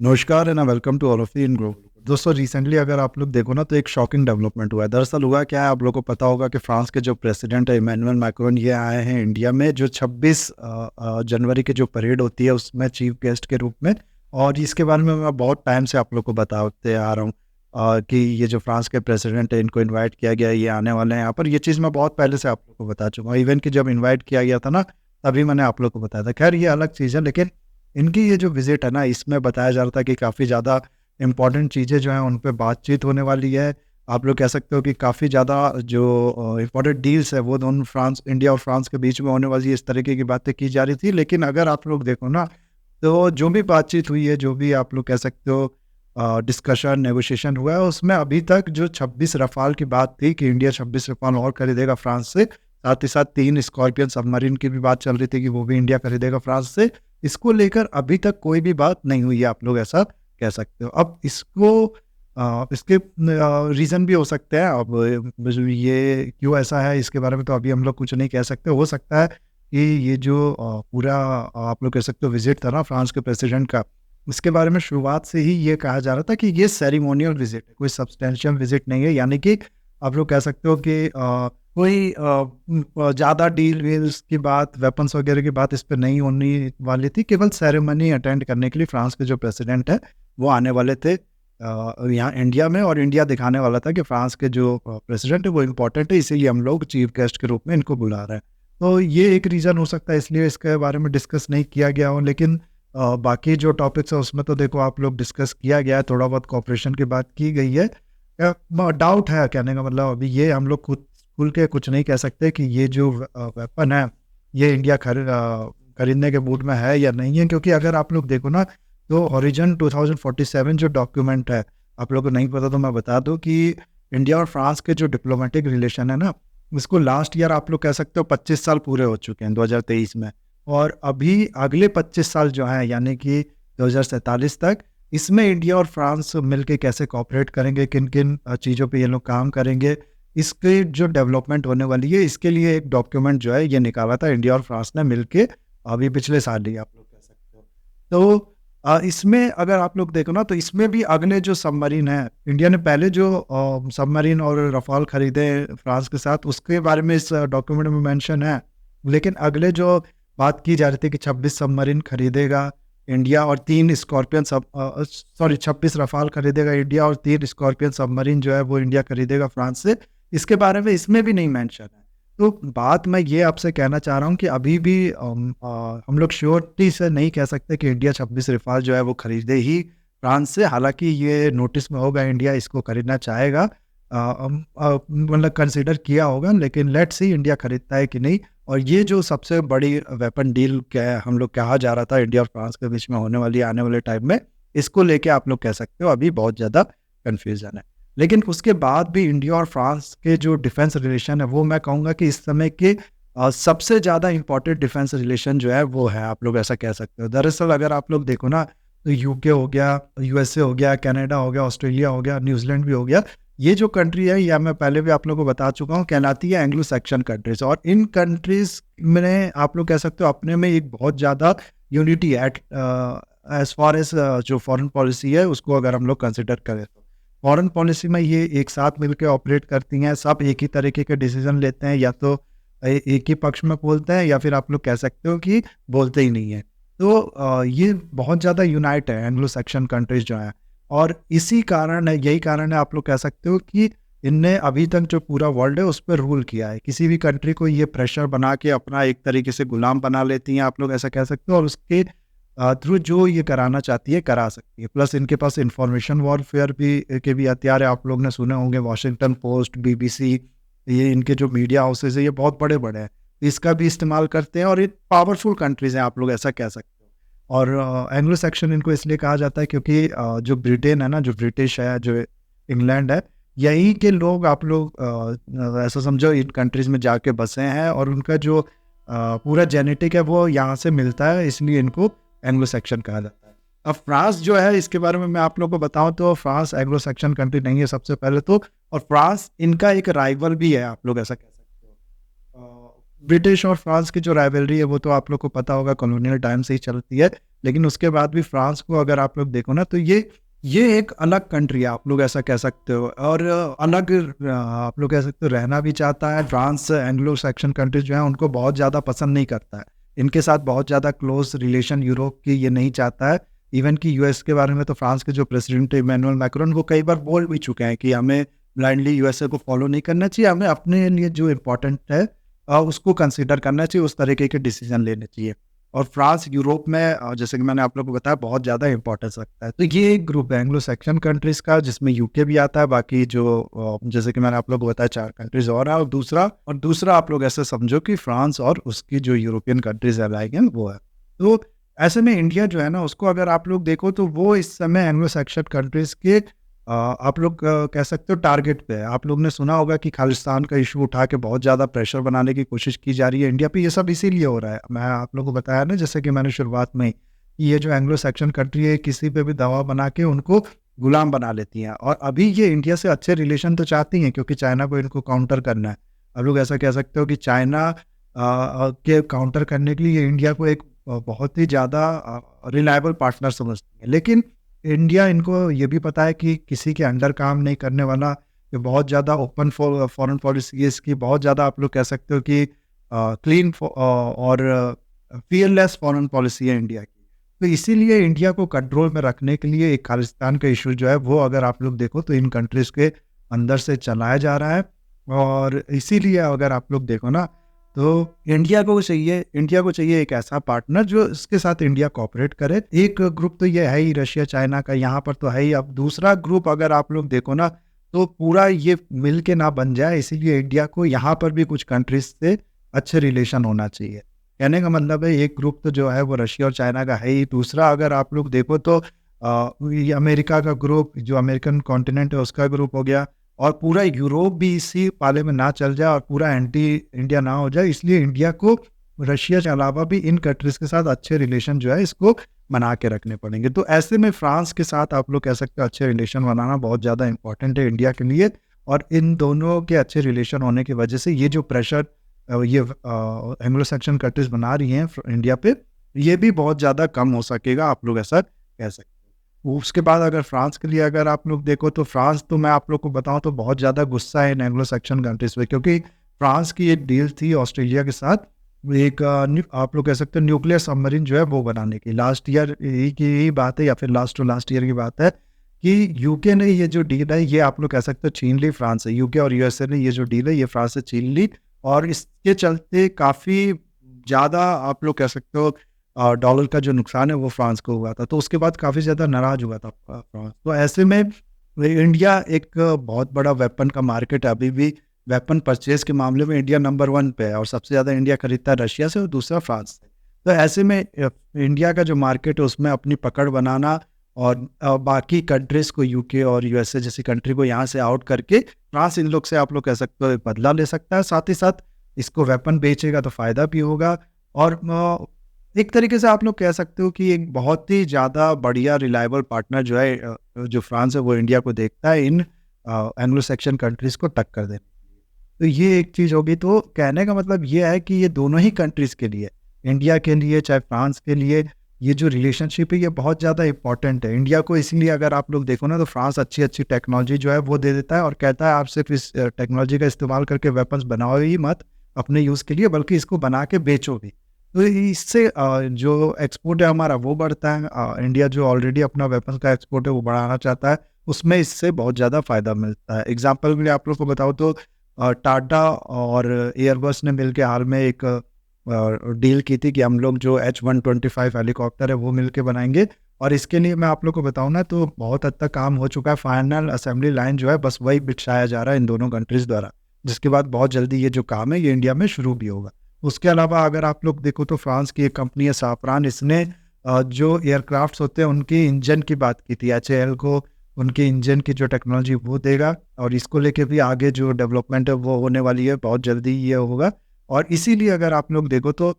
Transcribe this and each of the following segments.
नमस्कार and welcome to all of in grow. दोस्तों recently अगर आप लोग देखो ना तो एक शॉकिंग डेवलपमेंट हुआ है। दरअसल हुआ क्या है, आप लोगों को पता होगा कि फ्रांस के जो प्रेसिडेंट है इमैनुअल मैक्रोन ये आए हैं इंडिया में, जो 26 जनवरी की जो परेड होती है उसमें चीफ गेस्ट के रूप में। और इसके बारे में मैं बहुत टाइम से आप लोग को बताते आ रहा हूँ कि ये जो फ्रांस के प्रेसिडेंट है इनको इन्वाइट किया गया है, ये आने वाले हैं यहाँ पर। ये चीज़ मैं बहुत पहले से आप लोग को बता चुका हूँ, इवन कि जब इन्वाइट किया गया था ना तभी मैंने आप लोग को बताया था। खैर ये अलग चीज़ है, लेकिन इनकी ये जो विज़िट है ना इसमें बताया जा रहा था कि काफ़ी ज़्यादा इम्पोर्टेंट चीज़ें जो हैं उन पे बातचीत होने वाली है। आप लोग कह सकते हो कि काफ़ी ज़्यादा जो इम्पोर्टेंट डील्स है वो दोनों फ्रांस इंडिया और फ्रांस के बीच में होने वाली है, इस तरीके की बातें की जा रही थी। लेकिन अगर आप लोग देखो ना तो जो भी बातचीत हुई है, जो भी आप लोग कह सकते हो डिस्कशन, नेगोशिएशन हुआ है, उसमें अभी तक जो 26 रफ़ाल की बात थी कि इंडिया 26 रफ़ाल और खरीदेगा फ्रांस से, साथ ही साथ 3 स्कॉर्पियन सबमरीन की भी बात चल रही थी कि वो भी इंडिया खरीदेगा फ्रांस से। इसको लेकर अभी तक कोई भी बात नहीं हुई है, आप लोग ऐसा कह सकते हो। अब इसको इसके रीज़न भी हो सकते हैं। अब ये क्यों ऐसा है इसके बारे में तो अभी हम लोग कुछ नहीं कह सकते। हो सकता है कि ये जो पूरा आप लोग कह सकते हो विज़िट था ना फ्रांस के प्रेसिडेंट का, इसके बारे में शुरुआत से ही ये कहा जा रहा था कि ये सेरेमोनियल विज़िट है, कोई सब्सटेंशियल विज़िट नहीं है। यानी कि आप लोग कह सकते हो कि कोई ज़्यादा डील-वील्स की बात, वेपन्स वगैरह की बात इस पे नहीं होने वाली थी। केवल सेरेमनी अटेंड करने के लिए फ्रांस के जो प्रेसिडेंट है, वो आने वाले थे यहाँ इंडिया में, और इंडिया दिखाने वाला था कि फ्रांस के जो प्रेसिडेंट है वो इम्पोर्टेंट है, इसीलिए हम लोग चीफ गेस्ट के रूप में इनको बुला रहे हैं। तो ये एक रीज़न हो सकता है, इसलिए इसके बारे में डिस्कस नहीं किया गया हो। लेकिन बाकी जो टॉपिक्स है उसमें तो देखो आप लोग डिस्कस किया गया है, थोड़ा बहुत कोऑपरेशन की बात की गई है। डाउट है, कहने का मतलब अभी ये हम लोग खुद खुल के कुछ नहीं कह सकते कि ये जो वेपन है ये इंडिया खरीदने के मूड में है या नहीं है, क्योंकि अगर आप लोग देखो ना तो हॉरिजन 2047 जो डॉक्यूमेंट है, आप लोगों को नहीं पता तो मैं बता दूं कि इंडिया और फ्रांस के जो डिप्लोमेटिक रिलेशन है ना, इसको लास्ट ईयर आप लोग कह सकते हो 25 साल पूरे हो चुके हैं 2023 में। और अभी अगले 25 साल जो हैं यानी कि 2047 तक, इसमें इंडिया और फ्रांस मिलके कैसे कोऑपरेट करेंगे, किन-किन चीज़ों पे ये लोग काम करेंगे, इसके जो डेवलपमेंट होने वाली है, इसके लिए एक डॉक्यूमेंट जो है ये निकाला था इंडिया और फ्रांस ने मिलके, अभी पिछले साल ही आप लोग कह सकते हो। तो इसमें अगर आप लोग देखो ना तो इसमें भी अगले जो सबमरीन है, इंडिया ने पहले जो सबमरीन और रफ़ाल खरीदे फ्रांस के साथ, उसके बारे में इस डॉक्यूमेंट में मेंशन है। लेकिन अगले जो बात की जा रही थी कि 26 सबमरीन खरीदेगा इंडिया और 3 स्कॉर्पियन 26 रफ़ाल खरीदेगा इंडिया और 3 स्कॉर्पियन सबमरीन जो है वो इंडिया खरीदेगा फ्रांस से। इसके बारे में इसमें भी नहीं मेंशन है। तो बात मैं ये आपसे कहना चाह रहा हूँ कि अभी भी हम लोग श्योरिटी से नहीं कह सकते कि इंडिया 26 रफ़ाल जो है वो खरीदे ही फ्रांस से। हालाँकि ये नोटिस में होगा, इंडिया इसको खरीदना चाहेगा, मतलब कंसिडर किया होगा, लेकिन लेट्स सी इंडिया खरीदता है कि नहीं। और ये जो सबसे बड़ी वेपन डील क्या हम लोग कहा जा रहा था इंडिया और फ्रांस के बीच में होने वाली है आने वाले टाइम में, इसको लेके आप लोग कह सकते हो अभी बहुत ज़्यादा कन्फ्यूज़न है। लेकिन उसके बाद भी इंडिया और फ्रांस के जो डिफेंस रिलेशन है वो मैं कहूँगा कि इस समय के सबसे ज़्यादा इम्पोर्टेंट डिफेंस रिलेशन जो है वो है, आप लोग ऐसा कह सकते हो। दरअसल अगर आप लोग देखो ना तो यूके हो गया, यूएसए हो गया, कनाडा हो गया, ऑस्ट्रेलिया हो गया, न्यूजीलैंड भी हो गया। ये जो कंट्री है, या मैं पहले भी आप लोगों को बता चुका हूँ, कहलाती है एंग्लो सैक्सन कंट्रीज़। और इन कंट्रीज़ में आप लोग कह सकते हो अपने में एक बहुत ज़्यादा यूनिटी है एज़ फार एज़ जो फॉरेन पॉलिसी है उसको अगर हम लोग कंसिडर करें तो। फॉरेन पॉलिसी में ये एक साथ मिलके ऑपरेट करती हैं, सब एक ही तरीके के डिसीज़न लेते हैं, या तो एक ही पक्ष में बोलते हैं या फिर आप लोग कह सकते हो कि बोलते ही नहीं हैं। तो ये बहुत ज़्यादा यूनाइट है एंग्लो सैक्सन कंट्रीज़ जो हैं। और इसी कारण है, यही कारण है आप लोग कह सकते हो कि इनने अभी तक जो पूरा वर्ल्ड है उस पे रूल किया है। किसी भी कंट्री को ये प्रेशर बना के अपना एक तरीके से गुलाम बना लेती हैं, आप लोग ऐसा कह सकते हो, और उसके थ्रू जो ये कराना चाहती है करा सकती है। प्लस इनके पास इंफॉर्मेशन वॉरफेयर के भी हथियार है, आप लोग ने सुने होंगे वॉशिंगटन पोस्ट, बीबीसी, ये इनके जो मीडिया हाउसेज है ये बहुत बड़े-बड़े हैं। इसका भी इस्तेमाल करते हैं और ये पावरफुल कंट्रीज़ हैं, आप लोग ऐसा कह सकते हो। और एंग्लो सैक्सन इनको इसलिए कहा जाता है क्योंकि जो ब्रिटेन है ना, जो ब्रिटिश है, जो इंग्लैंड है, यहीं के लोग आप लोग ऐसा समझो इन कंट्रीज़ में जाके बसे हैं, और उनका जो पूरा जेनेटिक है वो यहाँ से मिलता है, इसलिए इनको एंग्लो सैक्सन कहा जाता है। अब फ्रांस जो है इसके बारे में मैं आप लोगों को बताऊँ तो फ्रांस एंग्लो सैक्सन कंट्री नहीं है सबसे पहले तो, और फ्रांस इनका एक राइवल भी है, आप लोग ऐसा कह सकते हो। ब्रिटिश और फ्रांस की जो राइवलरी है वो तो आप लोग को पता होगा कॉलोनियल टाइम से ही चलती है। लेकिन उसके बाद भी फ्रांस को अगर आप लोग देखो ना तो ये एक अलग कंट्री है, आप लोग ऐसा कह सकते हो। और अलग आप लोग कह सकते हो रहना भी चाहता है। फ्रांस एंग्लो सैक्सन कंट्रीज जो है उनको बहुत ज़्यादा पसंद नहीं करता है, इनके साथ बहुत ज़्यादा क्लोज रिलेशन यूरोप की ये नहीं चाहता है। इवन कि यूएस के बारे में तो फ्रांस के जो प्रेसिडेंट है इमैनुअल मैक्रोन, वो कई बार बोल भी चुके हैं कि हमें ब्लाइंडली यूएसए को फॉलो नहीं करना चाहिए, हमें अपने लिए जो इम्पोर्टेंट है उसको कंसिडर करना चाहिए, उस तरीके के डिसीजन लेने चाहिए। और फ्रांस यूरोप में जैसे कि मैंने आप लोगों को बताया बहुत ज़्यादा इंपॉर्टेंस रखता है। तो ये एक ग्रुप है एंग्लो सेक्शन कंट्रीज़ का, जिसमें यूके भी आता है, बाकी जो जैसे कि मैंने आप लोगों को बताया 4 कंट्रीज़ और है, और दूसरा आप लोग ऐसे समझो कि फ्रांस और उसकी जो यूरोपियन कंट्रीज़ अलाइक हैं वो है। तो ऐसे में इंडिया जो है ना उसको अगर आप लोग देखो तो वो इस समय एंग्लो सेक्शन कंट्रीज़ के आप लोग कह सकते हो टारगेट पे है। आप लोग ने सुना होगा कि खालिस्तान का इशू उठा के बहुत ज़्यादा प्रेशर बनाने की कोशिश की जा रही है इंडिया पे। ये सब इसीलिए हो रहा है। मैं आप लोगों को बताया ना जैसे कि मैंने शुरुआत में ही, कि ये जो एंग्लो सेक्शन कंट्री है किसी पे भी दबाव बना के उनको गुलाम बना लेती हैं। और अभी ये इंडिया से अच्छे रिलेशन तो चाहती हैं क्योंकि चाइना को इनको काउंटर करना है। आप लोग ऐसा कह सकते हो कि चाइना के काउंटर करने के लिए ये इंडिया को एक बहुत ही ज़्यादा रिलायबल पार्टनर समझती है। लेकिन इंडिया इनको ये भी पता है कि किसी के अंडर काम नहीं करने वाला, ये बहुत ज़्यादा ओपन फॉरेन पॉलिसी है इसकी, बहुत ज़्यादा आप लोग कह सकते हो कि क्लीन और फियरलेस फॉरेन पॉलिसी है इंडिया की। तो इसीलिए इंडिया को कंट्रोल में रखने के लिए एक खालिस्तान का इशू जो है वो अगर आप लोग देखो तो इन कंट्रीज़ के अंदर से चलाया जा रहा है। और इसीलिए अगर आप लोग देखो ना तो इंडिया को चाहिए एक ऐसा पार्टनर जो इसके साथ इंडिया कोऑपरेट करे। एक ग्रुप तो ये है ही रशिया चाइना का, यहाँ पर तो है ही। अब दूसरा ग्रुप अगर आप लोग देखो ना तो पूरा ये मिल के ना बन जाए, इसीलिए इंडिया को यहाँ पर भी कुछ कंट्रीज से अच्छे रिलेशन होना चाहिए। कहने का मतलब है एक ग्रुप तो जो है वो रशिया और चाइना का है ही। दूसरा अगर आप लोग देखो तो ये अमेरिका का ग्रुप, जो अमेरिकन कॉन्टिनेंट है उसका ग्रुप हो गया। और पूरा यूरोप भी इसी पाले में ना चल जाए और पूरा एंटी इंडिया ना हो जाए, इसलिए इंडिया को रशिया के अलावा भी इन कंट्रीज के साथ अच्छे रिलेशन जो है इसको बना के रखने पड़ेंगे। तो ऐसे में फ्रांस के साथ आप लोग कह सकते हो अच्छे रिलेशन बनाना बहुत ज़्यादा इंपॉर्टेंट है इंडिया के लिए। और इन दोनों के अच्छे रिलेशन होने की वजह से ये जो प्रेशर ये एंग्लो सैक्सन कंट्रीज बना रही हैं इंडिया पे, ये भी बहुत ज़्यादा कम हो सकेगा, आप लोग ऐसा कह सकते हैं। उसके बाद अगर फ्रांस के लिए अगर आप लोग देखो तो फ्रांस तो मैं आप लोग को बताऊं तो बहुत ज़्यादा गुस्सा है इन एंग्लो सेक्शन कंट्रीज पे, क्योंकि फ्रांस की एक डील थी ऑस्ट्रेलिया के साथ, एक आप लोग कह सकते हो न्यूक्लियर सबमरीन जो है वो बनाने की। लास्ट ईयर की बात है या फिर लास्ट टू लास्ट ईयर की बात है कि यूके ने ये जो डील है ये आप लोग कह सकते हो छीन ली फ्रांस से। यूके और यूएसए ने ये जो डील है ये फ्रांस से छीन ली, और इसके चलते काफ़ी ज़्यादा आप लोग कह सकते हो डॉलर का जो नुकसान है वो फ्रांस को हुआ था। तो उसके बाद काफ़ी ज़्यादा नाराज़ हुआ था फ्रांस। तो ऐसे में इंडिया एक बहुत बड़ा वेपन का मार्केट है अभी भी। वेपन परचेज़ के मामले में इंडिया नंबर 1 पे है और सबसे ज़्यादा इंडिया खरीदता है रशिया से और दूसरा फ्रांस से। तो ऐसे में इंडिया का जो मार्केट है उसमें अपनी पकड़ बनाना और बाकी कंट्रीज़ को यूके और यूएसए जैसी कंट्री को यहाँ से आउट करके फ्रांस इन लोग से आप लोग कह सकते हो बदला ले सकता है। साथ ही साथ इसको वेपन बेचेगा तो फ़ायदा भी होगा। और एक तरीके से आप लोग कह सकते हो कि एक बहुत ही ज़्यादा बढ़िया रिलायबल पार्टनर जो है जो फ्रांस है वो इंडिया को देखता है इन एंग्लो सेक्शन कंट्रीज़ को टक्कर देने। तो ये एक चीज़ होगी। तो कहने का मतलब ये है कि ये दोनों ही कंट्रीज़ के लिए, इंडिया के लिए चाहे फ्रांस के लिए, ये जो रिलेशनशिप है ये बहुत ज़्यादा इंपॉर्टेंट है इंडिया को। इसीलिए अगर आप लोग देखो ना तो फ्रांस अच्छी टेक्नोलॉजी जो है वो दे देता है और कहता है आप सिर्फ इस टेक्नोलॉजी का इस्तेमाल करके वेपन्स बनाओ ही मत अपने यूज़ के लिए, बल्कि इसको बना के बेचो भी। तो इससे जो एक्सपोर्ट है हमारा वो बढ़ता है। इंडिया जो ऑलरेडी अपना वेपन्स का एक्सपोर्ट है वो बढ़ाना चाहता है, उसमें इससे बहुत ज़्यादा फ़ायदा मिलता है। एग्जाम्पल के लिए आप लोग को बताओ तो टाटा और एयरबस ने मिलके हाल में एक डील की थी कि हम लोग जो H125 हेलीकॉप्टर है वो मिलके बनाएंगे। और इसके लिए मैं आप लोग को बताऊं ना तो बहुत हद तक काम हो चुका है। फाइनल असेंबली लाइन जो है बस वही बिछाया जा रहा है इन दोनों कंट्रीज़ द्वारा, जिसके बाद बहुत जल्दी ये जो काम है ये इंडिया में शुरू भी होगा। उसके अलावा अगर आप लोग देखो तो फ्रांस की एक कंपनी है साफरान, इसने जो एयरक्राफ्ट्स होते हैं उनकी इंजन की बात की थी। HAL को उनके इंजन की जो टेक्नोलॉजी वो देगा और इसको लेके भी आगे जो डेवलपमेंट है वो होने वाली है, बहुत जल्दी ये होगा। और इसीलिए अगर आप लोग देखो तो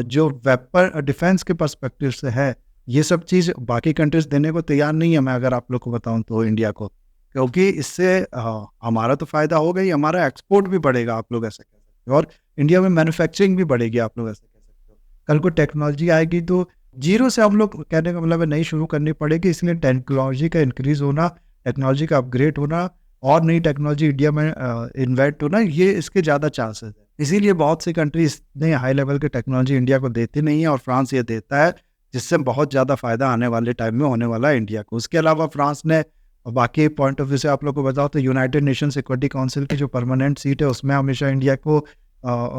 जो वेपन डिफेंस के पर्सपेक्टिव से है ये सब चीज़ बाकी कंट्रीज देने को तैयार नहीं है। मैं अगर आप लोग को बताऊं तो इंडिया को, क्योंकि इससे हमारा तो फ़ायदा होगा ही, हमारा एक्सपोर्ट भी बढ़ेगा, आप लोग ऐसा कह सकते हो। और इंडिया में मैन्युफैक्चरिंग भी बढ़ेगी, आप लोग ऐसा कह सकते हो। कल को टेक्नोलॉजी आएगी तो जीरो से हम लोग कहने का मतलब है नहीं शुरू करनी पड़ेगी, इसलिए टेक्नोलॉजी का इंक्रीज़ होना, टेक्नोलॉजी का अपग्रेड होना और नई टेक्नोलॉजी इंडिया में इन्वेंट होना, ये इसके ज़्यादा चांसेस हैं। इसीलिए बहुत सी कंट्रीज़ इतने हाई लेवल की टेक्नोलॉजी इंडिया को देती नहीं है और फ्रांस ये देता है, जिससे बहुत ज़्यादा फ़ायदा आने वाले टाइम में होने वाला है इंडिया को। उसके अलावा फ्रांस ने बाकी पॉइंट ऑफ व्यू से आप लोग को बताओ तो यूनाइटेड नेशन सिक्योरिटी काउंसिल की जो परमानेंट सीट है, उसमें हमेशा इंडिया को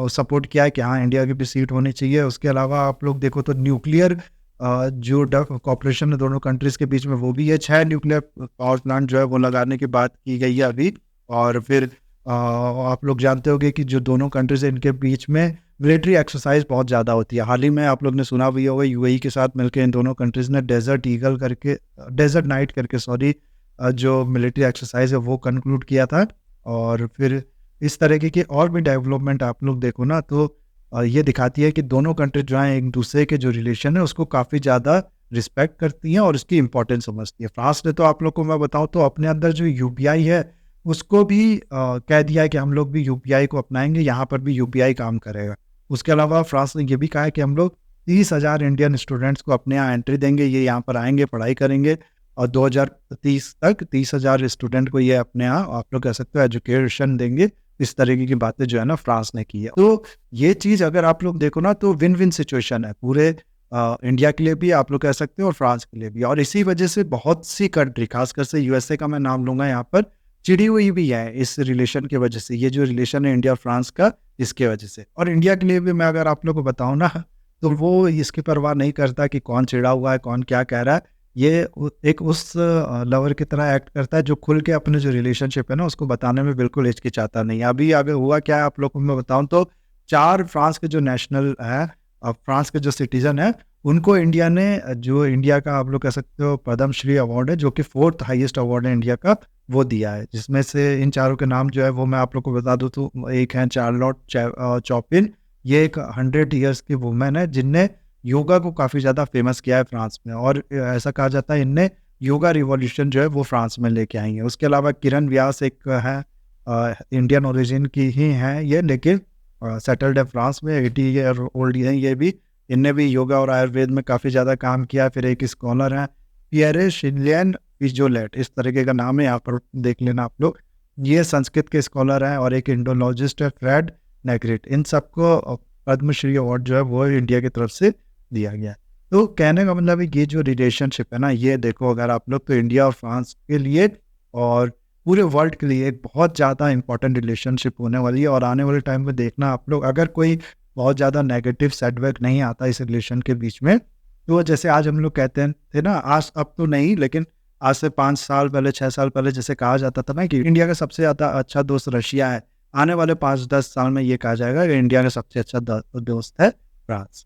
सपोर्ट किया है कि हाँ, इंडिया की भी सीट होनी चाहिए। उसके अलावा आप लोग देखो तो न्यूक्लियर जो कॉपरेशन है दोनों कंट्रीज़ के बीच में वो भी है। 6 न्यूक्लियर पावर प्लांट जो है वो लगाने की बात की गई है अभी। और फिर आप लोग जानते होंगे कि जो दोनों कंट्रीज़ हैं इनके बीच में मिलिट्री एक्सरसाइज़ बहुत ज़्यादा होती है। हाल ही में आप लोग ने सुना भी होगा यूएई के साथ मिलके इन दोनों कंट्रीज़ ने डेज़र्ट नाइट करके जो मिलिट्री एक्सरसाइज़ है वो कंक्लूड किया था। और फिर इस तरीके की और भी डेवलपमेंट आप लोग देखो ना तो ये दिखाती है कि दोनों कंट्री जो हैं एक दूसरे के जो रिलेशन है उसको काफ़ी ज़्यादा रिस्पेक्ट करती हैं और इसकी इम्पोर्टेंस समझती है। फ्रांस ने तो आप लोग को मैं बताऊँ तो अपने अंदर जो यूपीआई है उसको भी कह दिया है कि हम लोग भी यूपीआई को अपनाएँगे, यहाँ पर भी यूपीआई काम करेगा। उसके अलावा फ्रांस ने ये भी कहा है कि हम लोग 30,000 इंडियन स्टूडेंट्स को अपने यहाँ एंट्री देंगे, ये यहाँ पर आएँगे, पढ़ाई करेंगे और 2030 तक 30,000 स्टूडेंट को ये अपने यहाँ आप लोग कह सकते हो एजुकेशन देंगे। इस तरीके की बातें जो है ना फ्रांस ने की है। तो ये चीज़ अगर आप लोग देखो ना तो विन-विन सिचुएशन है पूरे इंडिया के लिए भी आप लोग कह सकते हो और फ्रांस के लिए भी। और इसी वजह से बहुत सी कंट्री खासकर से यूएसए का मैं नाम लूँगा यहाँ पर, चिड़ी हुई भी है इस रिलेशन की वजह से। ये जो रिलेशन है इंडिया और फ्रांस का इसके वजह से। और इंडिया के लिए भी मैं अगर आप लोग को बताऊँ ना तो वो इसकी परवाह नहीं करता कि कौन चिढ़ा हुआ है, कौन क्या कह रहा है। ये एक उस लवर की तरह एक्ट करता है जो खुल के अपने जो रिलेशनशिप है ना उसको बताने में बिल्कुल हिचकिचाता नहीं है। अभी आगे हुआ क्या है आप लोग को मैं बताऊँ तो 4 फ्रांस के जो नेशनल है फ्रांस के जो सिटीज़न है उनको इंडिया ने जो इंडिया का आप लोग कह सकते हो पद्मश्री अवार्ड है जो कि 4th हाईएस्ट अवार्ड है इंडिया का, वो दिया है। जिसमें से इन चारों के नाम जो है वो मैं आप लोग को बता दूँ तो एक है चार्लोट चॉपिन, ये एक 100 इयर्स की वुमन है जिनने योगा को काफ़ी ज़्यादा फेमस किया है फ्रांस में। और ऐसा कहा जाता है इनने योगा रिवॉल्यूशन जो है वो फ्रांस में लेके आई हैं। उसके अलावा किरण व्यास एक है इंडियन ओरिजिन की ही हैं ये, लेकिन सेटल्ड है फ्रांस में, 80 ईयर ओल्ड हैं ये भी। इनने भी योगा और आयुर्वेद में काफ़ी ज़्यादा काम किया है। फिर एक स्कॉलर हैं पियरे शिनलियन फिट्जोलेट, इस तरीके का नाम है, यहाँ पर देख लेना आप लोग। ये संस्कृत के स्कॉलर हैं और एक इंडोलॉजिस्ट है फ्रेड नेग्रिट। इन सबको पद्मश्री अवार्ड जो है वो इंडिया की तरफ से दिया गया है। तो कहने का मतलब है ये जो रिलेशनशिप है ना ये देखो अगर आप लोग तो इंडिया और फ्रांस के लिए और पूरे वर्ल्ड के लिए एक बहुत ज़्यादा इंपॉर्टेंट रिलेशनशिप होने वाली है। और आने वाले टाइम में देखना आप लोग अगर कोई बहुत ज़्यादा नेगेटिव सेटबैक नहीं आता इस रिलेशन के बीच में, तो जैसे आज हम लोग कहते हैं थे ना, आज अब तो नहीं लेकिन आज से 5 साल पहले 6 साल पहले जैसे कहा जाता था ना कि इंडिया का सबसे ज़्यादा अच्छा दोस्त रशिया है, आने वाले 5-10 साल में ये कहा जाएगा कि इंडिया का सबसे अच्छा दोस्त है फ्रांस।